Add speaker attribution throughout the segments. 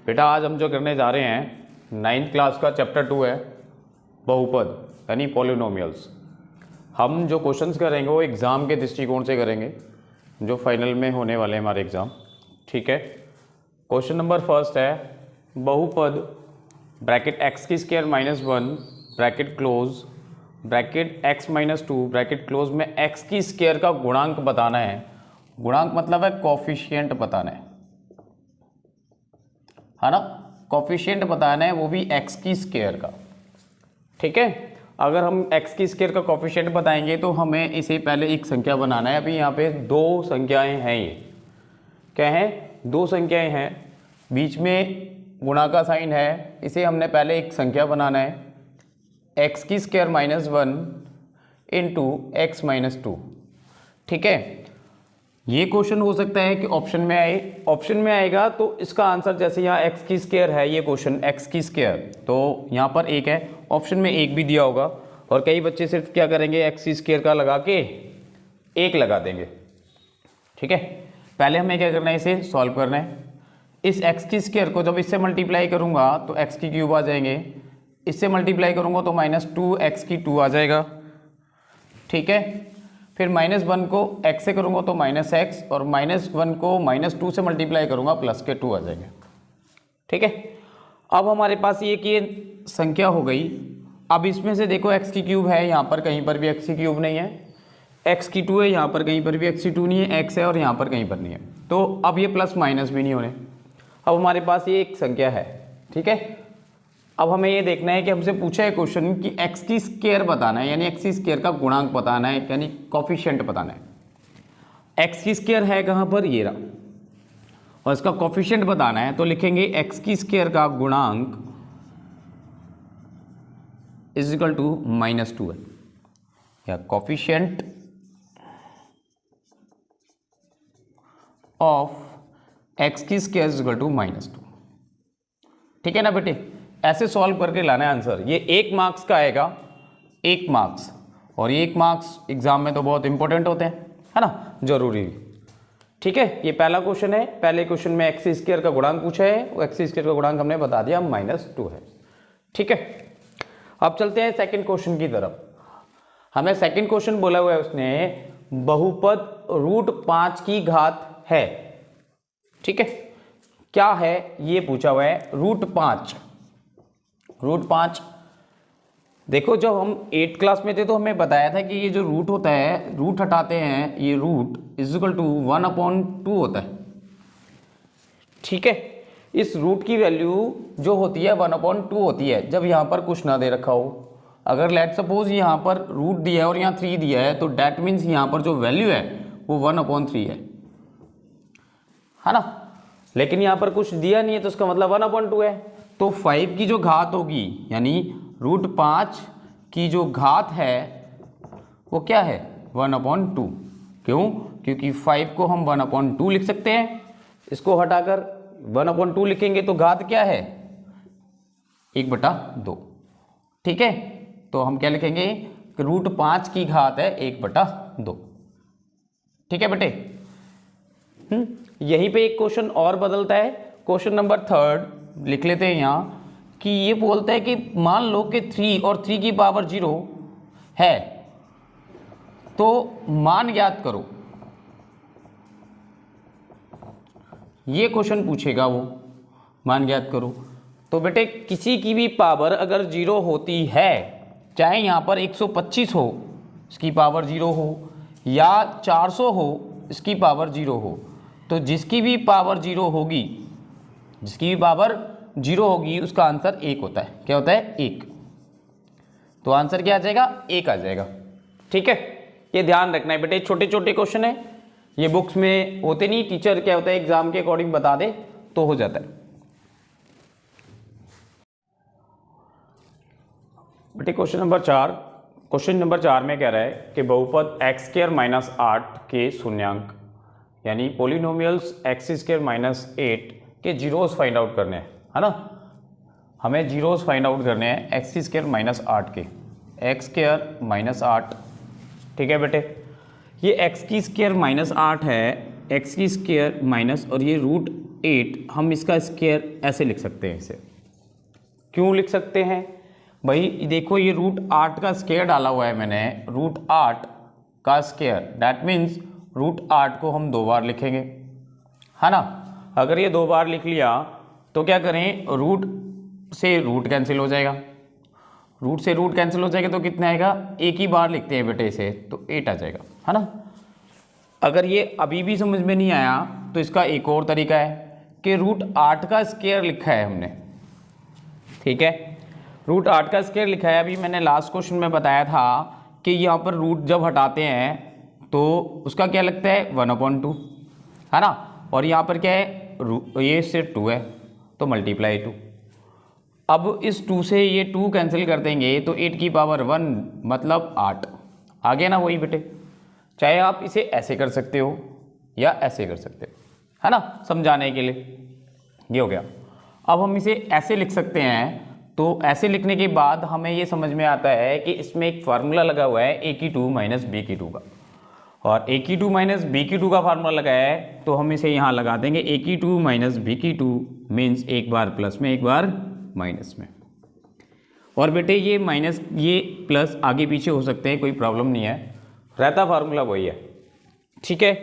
Speaker 1: बेटा आज हम जो करने जा रहे हैं 9th क्लास का चैप्टर 2 है बहुपद यानी पॉलिनोमियल्स। हम जो क्वेश्चंस करेंगे वो एग्ज़ाम के दृष्टिकोण से करेंगे जो फाइनल में होने वाले हैं हमारे एग्ज़ाम। ठीक है, क्वेश्चन नंबर फर्स्ट है बहुपद ब्रैकेट एक्स की square minus 1 bracket close bracket x minus 2 bracket close में एक्स की स्क्वायर का गुणांक बताना है। गुणांक मतलब है कोफिशिएंट बताना है ना, कोफिशिएंट बताना है, वो भी एक्स की स्क्वायर का। ठीक है, अगर हम एक्स की स्क्वायर का कोफिशिएंट बताएंगे तो हमें इसे पहले एक संख्या बनाना है। अभी यहाँ पे दो संख्याएं हैं, ये क्या है, दो संख्याएं हैं, बीच में गुणा का साइन है, इसे हमने पहले एक संख्या बनाना है एक्स की square minus 1 into x minus 2। ठीक है, ये क्वेश्चन हो सकता है कि ऑप्शन में आए, ऑप्शन में आएगा तो इसका आंसर जैसे यहाँ एक्स की स्क्वायर है, ये क्वेश्चन एक्स की स्क्वायर तो यहाँ पर एक है, ऑप्शन में एक भी दिया होगा। और कई बच्चे सिर्फ क्या करेंगे एक्स की स्क्वायर का लगा के एक लगा देंगे। ठीक है, पहले हमें क्या करना है, इसे सॉल्व करना है। इस एक्स की स्क्वायर को जब इससे मल्टीप्लाई करूँगा तो एक्स की क्यूब आ जाएंगे, इससे मल्टीप्लाई करूँगा तो माइनस 2x की 2 आ जाएगा। ठीक है, फिर माइनस 1 को x से करूँगा तो माइनस एक्स, और माइनस 1 को माइनस 2 से मल्टीप्लाई करूँगा प्लस के 2 आ जाएंगे। ठीक है, अब हमारे पास ये संख्या हो गई। अब इसमें से देखो x की क्यूब है, यहाँ पर कहीं पर भी x की क्यूब नहीं है, x की 2 है, यहाँ पर कहीं पर भी x की 2 नहीं है, x है और यहाँ पर कहीं पर नहीं है, तो अब ये प्लस माइनस भी नहीं होने। अब हमारे पास ये एक संख्या है। ठीक है, अब हमें ये देखना है कि हमसे पूछा है क्वेश्चन कि एक्स की स्क्वायर बताना है, यानी एक्स की स्क्वायर का गुणांक बताना है, यानी कोफिशिएंट बताना है। एक्स की स्क्वायर है कहाँ पर, ये रहा, और इसका कोफिशिएंट बताना है तो लिखेंगे एक्स की स्क्वायर का गुणांक इज इक्वल टू माइनस 2 है, या कोफिशिएंट ऑफ एक्स की square is equal to minus 2। ठीक है ना बेटे, ऐसे सॉल्व करके लाना है आंसर। ये 1 मार्क्स का आएगा, 1 मार्क्स, और ये 1 मार्क्स एग्जाम में तो बहुत इंपॉर्टेंट होते हैं, है ना, जरूरी। ठीक है, ये पहला क्वेश्चन है। पहले क्वेश्चन में एक्स स्क्वायर का गुणांक पूछा है, वो एक्स स्क्वायर का गुणांक हमने बता दिया माइनस 2 है। ठीक है, अब चलते हैं सेकंड क्वेश्चन की तरफ। हमें सेकंड क्वेश्चन बोला हुआ है उसने बहुपद √5 की घात है। ठीक है, क्या है ये पूछा हुआ है, √5। √5 देखो, जब हम 8th क्लास में थे तो हमें बताया था कि ये जो रूट होता है, रूट हटाते हैं, ये रूट इज इक्वल टू 1/2 होता है। ठीक है, इस रूट की वैल्यू जो होती है 1/2 होती है जब यहाँ पर कुछ ना दे रखा हो। अगर लेट सपोज यहाँ पर रूट दिया है और यहाँ 3 दिया है तो डैट मीन्स यहाँ पर जो वैल्यू है वो 1/3 है ना, लेकिन यहाँ पर कुछ दिया नहीं है तो इसका मतलब 1/2 है। तो 5 की जो घात होगी, यानी √5 की जो घात है वो क्या है, 1/2। क्यों, क्योंकि 5 को हम 1/2 लिख सकते हैं, इसको हटाकर 1/2 लिखेंगे तो घात क्या है, 1/2। ठीक है, तो हम क्या लिखेंगे, √5 की घात है 1/2। ठीक है बेटे, यहीं पे एक क्वेश्चन और बदलता है। क्वेश्चन नंबर 3 लिख लेते हैं यहाँ, कि ये बोलता है कि मान लो कि 3 और 3 की पावर 0 है तो मान ज्ञात करो। ये क्वेश्चन पूछेगा वो, मान ज्ञात करो। तो बेटे किसी की भी पावर अगर 0 होती है, चाहे यहाँ पर 125 हो इसकी पावर 0 हो, या 400 हो इसकी पावर 0 हो, तो जिसकी भी पावर 0 होगी, जिसकी भी पावर 0 होगी उसका आंसर 1 होता है। क्या होता है, 1। तो आंसर क्या आ जाएगा, 1 आ जाएगा। ठीक है, ये ध्यान रखना है बेटे, छोटे छोटे क्वेश्चन है, ये बुक्स में होते नहीं, टीचर क्या होता है एग्जाम के अकॉर्डिंग बता दे तो हो जाता है। बेटे क्वेश्चन नंबर 4 में कह रहा है कि बहुपद x² - 8 के शून्यांक यानी पोलिनोमियल्स x² - 8 के जीरोस फाइंड आउट करने हैं, है ना, हमें जीरोस फाइंड आउट करने हैं x² - 8 के, x² - 8। ठीक है बेटे, ये x² - 8 है, x² माइनस और ये 8 हम इसका स्क्वायर ऐसे लिख सकते हैं। इसे क्यों लिख सकते हैं भाई, देखो ये √8 का स्क्वायर डाला हुआ है मैंने, √8 का स्क्वायर, दैट मीन्स √8 को हम 2 बार लिखेंगे, है ना। अगर ये 2 बार लिख लिया तो क्या करें, रूट से रूट कैंसिल हो जाएगा, रूट से रूट कैंसिल हो जाएगा तो कितना आएगा, एक ही बार लिखते हैं बेटे इसे, तो 8 आ जाएगा, है ना। अगर ये अभी भी समझ में नहीं आया तो इसका एक और तरीका है कि √8 का स्क्वायर लिखा है हमने, ठीक है, √8 का स्क्वायर लिखा है। अभी मैंने लास्ट क्वेश्चन में बताया था कि यहाँ पर रूट जब हटाते हैं तो उसका क्या लगता है 1/2, है ना, और यहाँ पर क्या है ये सिर्फ 2 है तो मल्टीप्लाई 2। अब इस 2 से ये 2 कैंसिल कर देंगे तो 8 की पावर 1 मतलब 8 आ गया ना वही बेटे। चाहे आप इसे ऐसे कर सकते हो या ऐसे कर सकते हो, है ना, समझाने के लिए ये हो गया। अब हम इसे ऐसे लिख सकते हैं, तो ऐसे लिखने के बाद हमें ये समझ में आता है कि इसमें एक फार्मूला लगा हुआ है a⁴ माइनस b⁴ का, और a⁴ माइनस b⁴ का फार्मूला लगा है तो हम इसे यहाँ लगा देंगे, a⁴ माइनस b⁴ मीन्स एक बार प्लस में एक बार माइनस में। और बेटे ये माइनस ये प्लस आगे पीछे हो सकते हैं, कोई प्रॉब्लम नहीं है, रहता फार्मूला वही है, ठीक है।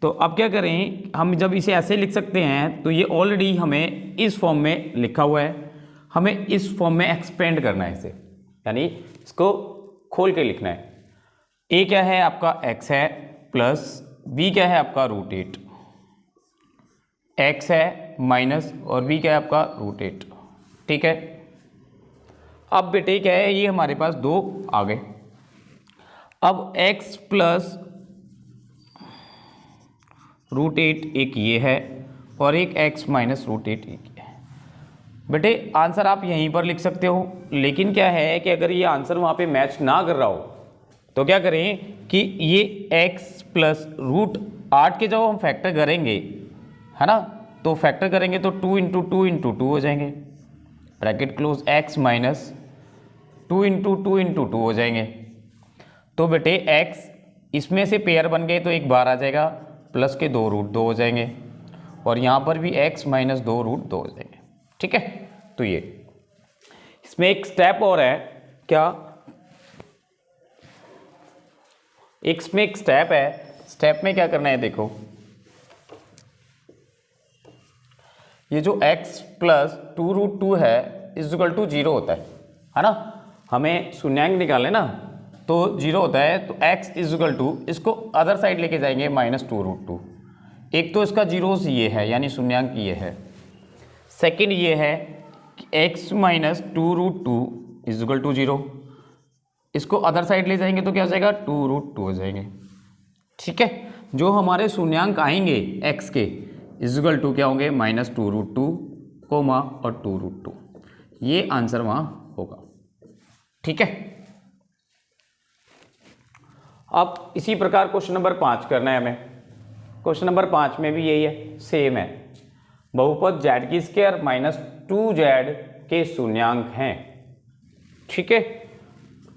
Speaker 1: तो अब क्या करें, हम जब इसे ऐसे लिख सकते हैं तो ये ऑलरेडी हमें इस फॉर्म में लिखा हुआ है, हमें इस फॉर्म में एक्सपेंड करना है इसे, यानी इसको खोल के लिखना है। a क्या है आपका x है, प्लस b क्या है आपका √8, x है माइनस और b क्या है आपका √8, ठीक है। अब बेटे क्या है, ये हमारे पास 2 आ गए। अब x प्लस √8 एक ये है और एक x माइनस √8 एक ये है। बेटे आंसर आप यहीं पर लिख सकते हो, लेकिन क्या है कि अगर ये आंसर वहाँ पे मैच ना कर रहा हो तो क्या करें कि ये x प्लस √8 के जब हम फैक्टर करेंगे, है ना, तो फैक्टर करेंगे तो 2 × 2 × 2 हो जाएंगे, ब्रैकेट क्लोज, x माइनस 2 × 2 × 2 हो जाएंगे। तो बेटे x इसमें से पेयर बन गए तो एक बार आ जाएगा, प्लस के 2 √2 हो जाएंगे, और यहाँ पर भी x माइनस 2 √2 हो जाएंगे, ठीक है। तो ये इसमें एक स्टेप और है, क्या इसमें एक स्टेप है, स्टेप में क्या करना है, देखो ये जो x प्लस 2 √2 है इक्वल टू 0 होता है ना, हमें शून्यांक निकाले ना तो 0 होता है, तो x इक्वल टू, इसको अदर साइड लेके जाएंगे -2 √2। एक तो इसका जीरोस ये है यानी शून्यांक ये है, सेकंड ये है कि x माइनस 2 √2 इक्वल टू 0, इसको अदर साइड ले जाएंगे तो क्या हो जाएगा 2 √2 हो जाएंगे, ठीक है। जो हमारे शून्यांक आएंगे x के इक्वल टू क्या होंगे -2 √2 कोमा और 2 √2, ये आंसर वहाँ होगा, ठीक है। अब इसी प्रकार क्वेश्चन नंबर 5 करना है हमें। क्वेश्चन नंबर 5 में भी यही है, सेम है, बहुपद z की स्क्वायर माइनस 2z के शून्यांक हैं, ठीक है।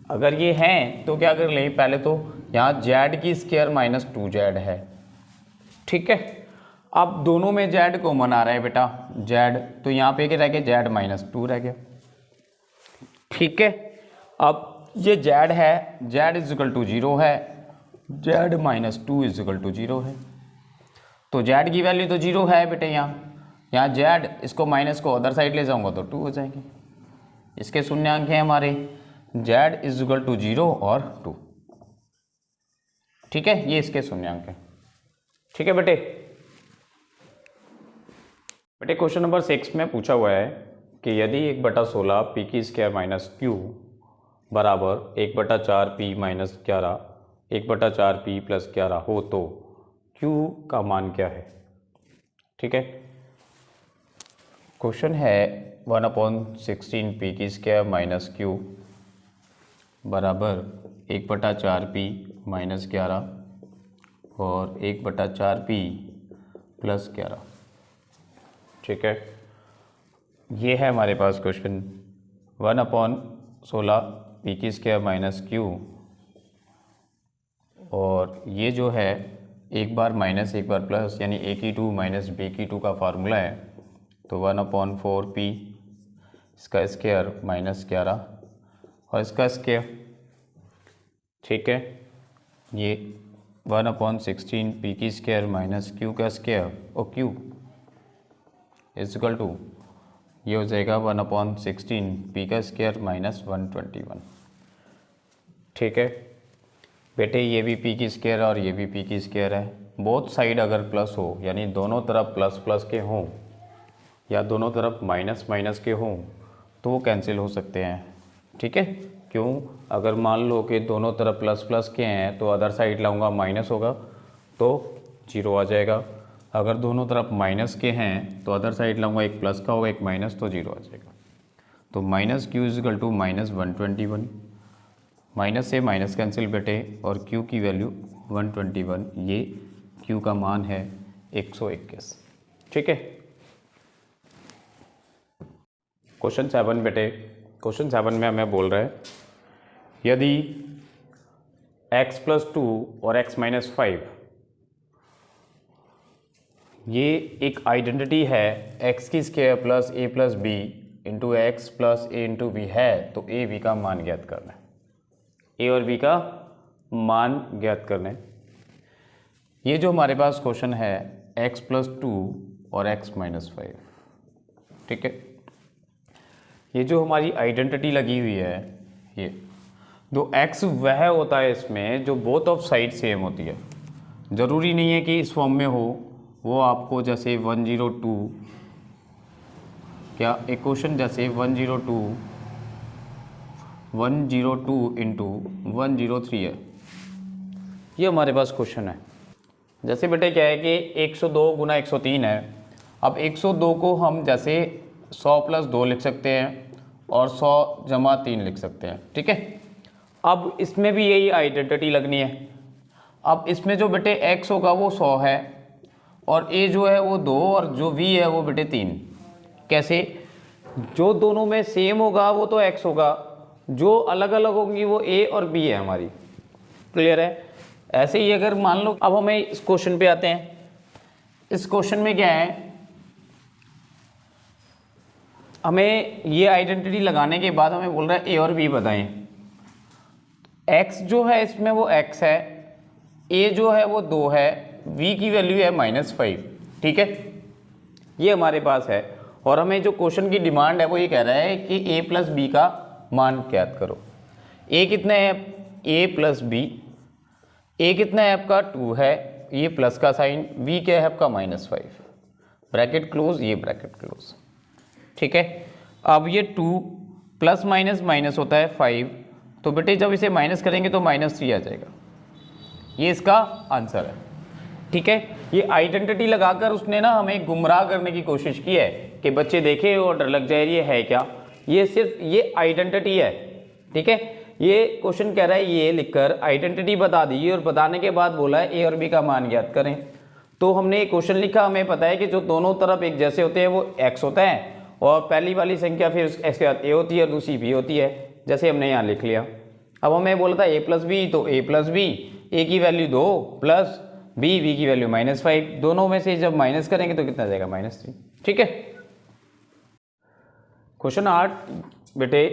Speaker 1: अगर ये हैं तो क्या कर लें, पहले तो यहाँ z की स्क्वायर माइनस 2z है, ठीक है। अब दोनों में z कॉमन आ रहा है बेटा, z, तो यहाँ पे क्या रह गया z माइनस 2 रह गया, ठीक है। अब ये z है, z इक्वल टू 0 है, z माइनस 2 इक्वल टू 0 है, तो z की वैल्यू तो 0 है बेटे, यहाँ z, इसको माइनस को अदर साइड ले जाऊंगा तो 2 हो जाएंगे। इसके शून्यांक हैं हमारे z इक्वल टू 0 और 2, ठीक है, ये इसके शून्यांक हैं, ठीक है बेटे। बेटे क्वेश्चन नंबर 6 में पूछा हुआ है कि यदि 1/16 p की स्क्वायर माइनस q बराबर 1/4 p माइनस 11 1/4 p प्लस 11 हो तो q का मान क्या है, ठीक है। क्वेश्चन है 1/16 p की स्क्वायर माइनस q बराबर 1/4 p माइनस 11 और 1/4 p प्लस 11, ठीक है। ये है हमारे पास क्वेश्चन 1/16 p की स्क्वायर माइनस q, और ये जो है एक बार माइनस एक बार प्लस, यानी ए की 2 माइनस बी की 2 का फार्मूला है। तो 1/4p इसका स्क्वायर माइनस 11 और इसका स्क्वायर, ठीक है। ये 1/16 पी की स्क्वायर माइनस क्यू का स्क्वायर और क्यू इजकल टू ये हो जाएगा 1/16 पी का स्क्वायर माइनस 121, ठीक है बेटे। ये भी पी की स्क्वायर और ये भी पी की स्क्वायर है। बोथ साइड अगर प्लस हो, यानी दोनों तरफ प्लस प्लस के हों या दोनों तरफ माइनस माइनस के हों, तो वो कैंसिल हो सकते हैं, ठीक है। क्यों? अगर मान लो कि दोनों तरफ प्लस प्लस के हैं तो अदर साइड लाऊंगा माइनस होगा तो 0 आ जाएगा। अगर दोनों तरफ माइनस के हैं तो अदर साइड लाऊंगा, एक प्लस का होगा एक माइनस, तो 0 आ जाएगा। तो minus Q is equal to minus 121, minus से माइनस कैंसिल बेटे और q की वैल्यू 121, ये q का मान है 121, ठीक है। क्वेश्चन 7 बेटे, क्वेश्चन 7 में हमें बोल रहा है यदि x + 2 और x - 5 ये एक आइडेंटिटी है x की square plus a plus B into X plus A into B है, तो a b का मान ज्ञात करना है। ए और बी का मान ज्ञात करना है। ये जो हमारे पास क्वेश्चन है x + 2 और x - 5, ठीक है। ये जो हमारी आइडेंटिटी लगी हुई है, ये दो x वह होता है इसमें जो बोथ ऑफ साइड सेम होती है। ज़रूरी नहीं है कि इस फॉर्म में हो, वो आपको जैसे 102, क्या एक क्वेश्चन जैसे 102 इंटू 103 है, ये हमारे पास क्वेश्चन है। जैसे बेटे क्या है कि 102 गुना 103 है। अब 102 को हम जैसे 100 + 2 लिख सकते हैं और 100 - 3 लिख सकते हैं, ठीक है। अब इसमें भी यही आइडेंटिटी लगनी है। अब इसमें जो बेटे x होगा वो 100 है और a जो है वो 2 और जो v है वो बेटे 3। कैसे? जो दोनों में सेम होगा वो तो x होगा, जो अलग अलग होंगी वो a और b है हमारी। क्लियर है? ऐसे ही अगर मान लो, अब हमें इस क्वेश्चन पे आते हैं। इस क्वेश्चन में क्या है, हमें ये आइडेंटिटी लगाने के बाद हमें बोल रहा है a और b बताएं। x जो है इसमें वो x है, a जो है वो 2 है, v की वैल्यू है -5, ठीक है। ये हमारे पास है और हमें जो क्वेश्चन की डिमांड है वो ये कह रहा है कि a + b का मान ज्ञात करो। a कितना है? a + b। a कितना है आपका? 2 है, ये प्लस का साइन, v क्या है आपका? -5, ब्रैकेट क्लोज, ये ब्रैकेट क्लोज, ठीक है। अब ये 2 प्लस माइनस माइनस होता है 5, तो बेटे जब इसे माइनस करेंगे तो -3 आ जाएगा। ये इसका आंसर है, ठीक है। ये आइडेंटिटी लगाकर उसने ना हमें गुमराह करने की कोशिश की है कि बच्चे देखे और डर लग जाए ये है क्या। ये सिर्फ ये आइडेंटिटी है, ठीक है। ये क्वेश्चन कह रहा है ये लिखकर आइडेंटिटी बता दी और बताने के बाद बोला है ए और बी का मान ज्ञात करें। तो हमने एक क्वेश्चन लिखा, हमें पता है कि जो दोनों तरफ एक जैसे होते हैं वो x होता है और पहली वाली संख्या फिर x के बाद a होती है और दूसरी b होती है, जैसे हमने यहाँ लिख लिया। अब हमें बोला था a + b, तो a + b, a की वैल्यू 2 प्लस b की वैल्यू -5, दोनों में से जब माइनस करेंगे तो कितना जाएगा? -3, ठीक है। क्वेश्चन 8 बेटे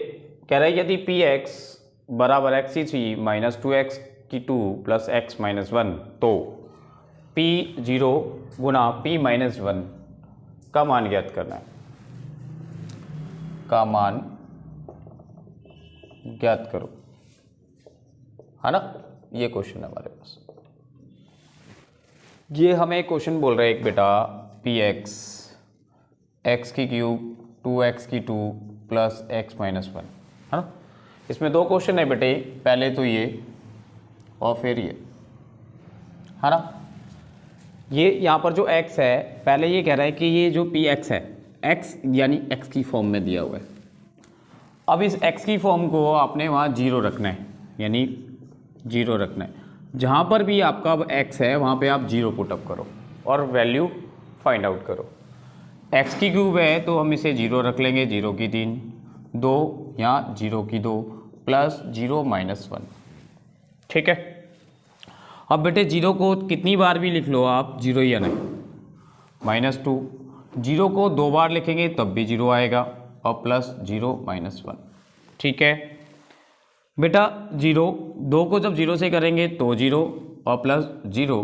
Speaker 1: कह रहा है यदि px = x3 - 2x की 2 + x - 1, तो p0 गुना p - 1 का मान ज्ञात करना है। का मान ज्ञात करो, है ना। ये क्वेश्चन है हमारे पास। ये हमें क्वेश्चन बोल रहा है एक बेटा px x³ 2x की 2 + x - 1, है ना। इसमें दो क्वेश्चन है बेटे, पहले तो ये और फिर ये, है ना। ये यहाँ पर जो x है, पहले ये कह रहा है कि ये जो px है, x यानी x की फॉर्म में दिया हुआ है। अब इस x की फॉर्म को आपने वहाँ 0 रखना है, यानी 0 रखना है। जहाँ पर भी आपका अब x है वहाँ पे आप 0 पुटअप करो और वैल्यू फाइंड आउट करो। x³ है तो हम इसे 0 रख लेंगे, 0 की 3, 2 यहाँ 0 की 2 प्लस 0 - 1, ठीक है। अब बेटे जीरो को कितनी बार भी लिख लो आप, जीरो ही आना है। -2, जीरो को 2 बार लिखेंगे तब भी जीरो आएगा, और +0 -1। ठीक है बेटा, जीरो 2 को जब जीरो से करेंगे तो जीरो, और +0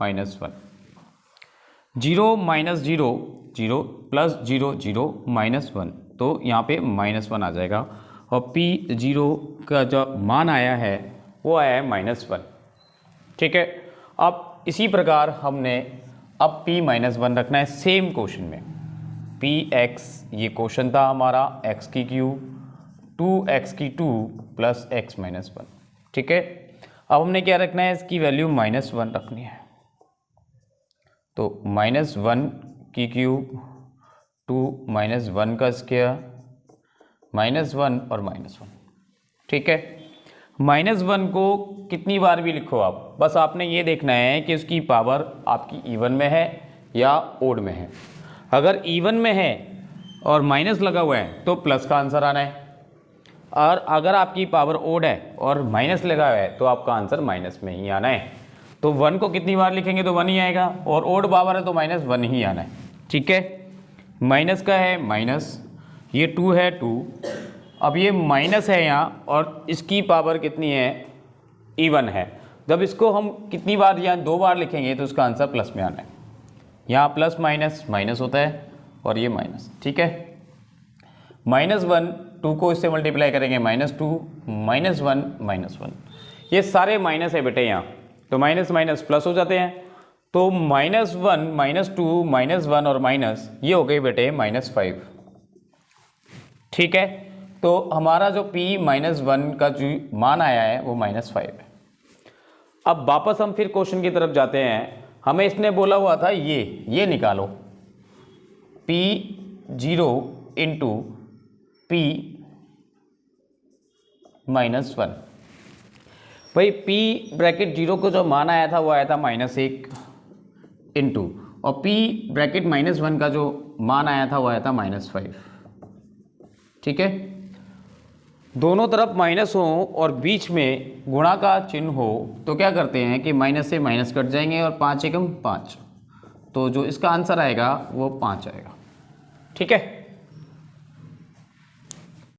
Speaker 1: -1। 0 -0 0 +0 0 -1, तो यहाँ पे -1 आ जाएगा। और P0 का जो मान आया है वो आया है -1। ठीक है, अब इसी प्रकार हमने अब P-1 रखना है सेम क्वेश्चन में। Px ये क्वेश्चन था हमारा, x की क्यूब 2x2 + x-1। ठीक है, अब हमने क्या रखना है, इसकी वैल्यू -1 रखनी है। तो -1 की क्यूब 2 -1 का स्क्वायर -1 और -1। ठीक है, -1 को कितनी बार भी लिखो आप, बस आपने ये देखना है कि उसकी पावर आपकी इवन में है या ओड में है। अगर इवन में है और माइनस लगा हुआ है तो प्लस का आंसर आना है, और अगर आपकी पावर ओड है और माइनस लगा हुआ है तो आपका आंसर माइनस में ही आना है। तो 1 को कितनी बार लिखेंगे तो 1 ही आएगा, और ओड पावर है तो -1 ही आना है। ठीक है, माइनस का है माइनस, ये 2 है 2, अब ये माइनस है यहाँ और इसकी पावर कितनी है, इवन है। जब इसको हम कितनी बार या 2 बार लिखेंगे तो उसका आंसर प्लस में आना है। यहाँ प्लस माइनस माइनस होता है और ये माइनस। ठीक है, -1 2 को इससे मल्टीप्लाई करेंगे -2 -1 -1, ये सारे माइनस है बेटे यहाँ, तो माइनस माइनस प्लस हो जाते हैं। तो -1 -2 -1 और माइनस, ये हो गई बेटे -5। ठीक है, तो हमारा जो P-1 का जो मान आया है वो -5 है। अब वापस हम फिर क्वेश्चन की तरफ जाते हैं। हमें इसने बोला हुआ था ये निकालो, P0 इंटू P-1। भाई P0 को जो मान आया था वो आया था -1 इंटू, और P-1 का जो मान आया था वो आया था -5। ठीक है, दोनों तरफ माइनस हो और बीच में गुणा का चिन्ह हो तो क्या करते हैं कि माइनस से माइनस कट जाएंगे और 5 एकम 5, तो जो इसका आंसर आएगा वो 5 आएगा। ठीक है।